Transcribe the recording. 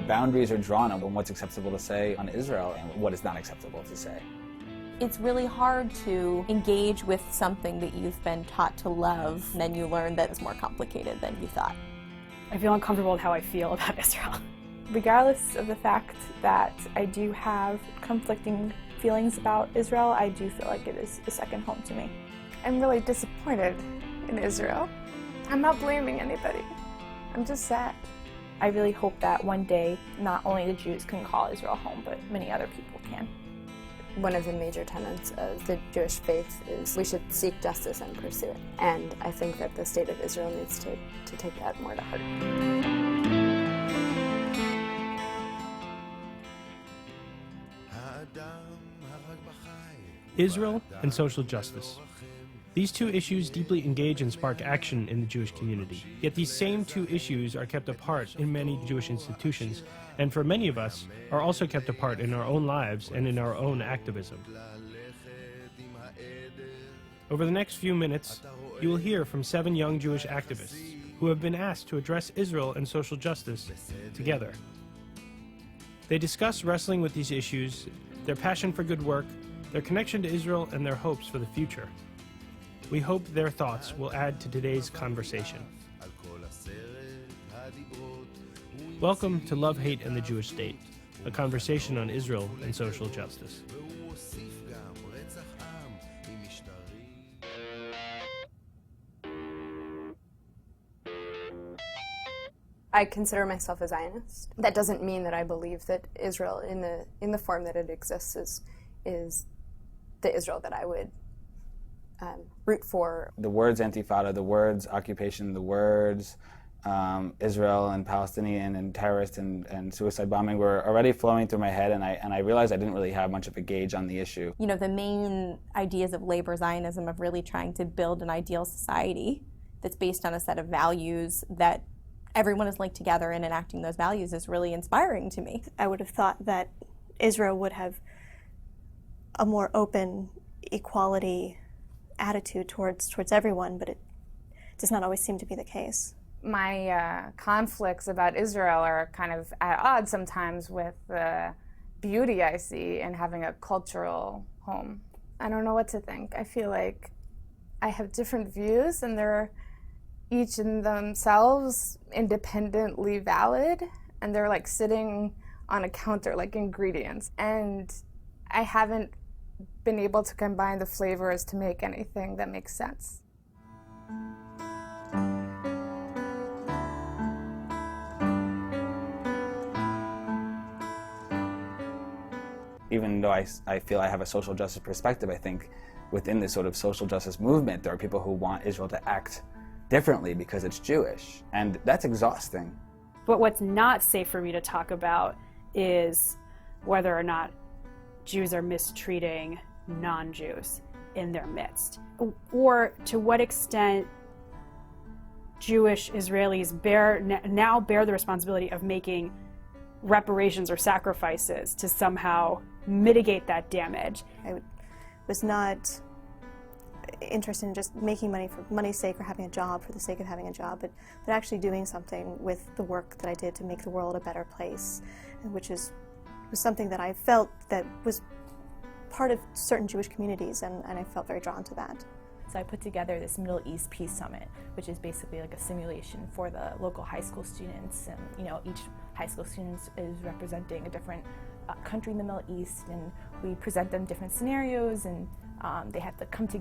boundaries are drawn on what's acceptable to say on Israel and what is not acceptable to say. It's really hard to engage with something that you've been taught to love, and then you learn that it's more complicated than you thought. I feel uncomfortable with how I feel about Israel. Regardless of the fact that I do have conflicting feelings about Israel, I do feel like it is a second home to me. I'm really disappointed in Israel. I'm not blaming anybody. I'm just sad. I really hope that one day not only the Jews can call Israel home, but many other people can. One of the major tenets of the Jewish faith is we should seek justice and pursue it. And I think that the state of Israel needs to take that more to heart. Israel and social justice. These two issues deeply engage and spark action in the Jewish community. Yet these same two issues are kept apart in many Jewish institutions, and for many of us, are also kept apart in our own lives and in our own activism. Over the next few minutes, you will hear from 7 young Jewish activists who have been asked to address Israel and social justice together. They discuss wrestling with these issues, their passion for good work, their connection to Israel, and their hopes for the future. We hope their thoughts will add to today's conversation. Welcome to Love, Hate, and the Jewish State, a conversation on Israel and social justice. I consider myself a Zionist. That doesn't mean that I believe that Israel in the form that it exists is the Israel that I would root for. The words Intifada, the words occupation, the words Israel and Palestinian and terrorist and suicide bombing were already flowing through my head, and I realized I didn't really have much of a gauge on the issue. You know, the main ideas of labor Zionism of really trying to build an ideal society that's based on a set of values that everyone is linked together in enacting those values is really inspiring to me. I would have thought that Israel would have a more open equality attitude towards everyone, but it does not always seem to be the case. My conflicts about Israel are kind of at odds sometimes with the beauty I see in having a cultural home. I don't know what to think. I feel like I have different views, and they're each in themselves independently valid, and they're like sitting on a counter like ingredients, and I haven't been able to combine the flavors to make anything that makes sense. Even though I feel I have a social justice perspective, I think within this sort of social justice movement, there are people who want Israel to act differently because it's Jewish, and that's exhausting. But what's not safe for me to talk about is whether or not Jews are mistreating non-Jews in their midst, or to what extent Jewish Israelis now bear the responsibility of making reparations or sacrifices to somehow mitigate that damage. I was not interested in just making money for money's sake or having a job for the sake of having a job, but actually doing something with the work that I did to make the world a better place, which was something that I felt that was part of certain Jewish communities, and I felt very drawn to that. So I put together this Middle East Peace Summit, which is basically like a simulation for the local high school students, and you know, each high school student is representing a different country in the Middle East, and we present them different scenarios, and they have to come together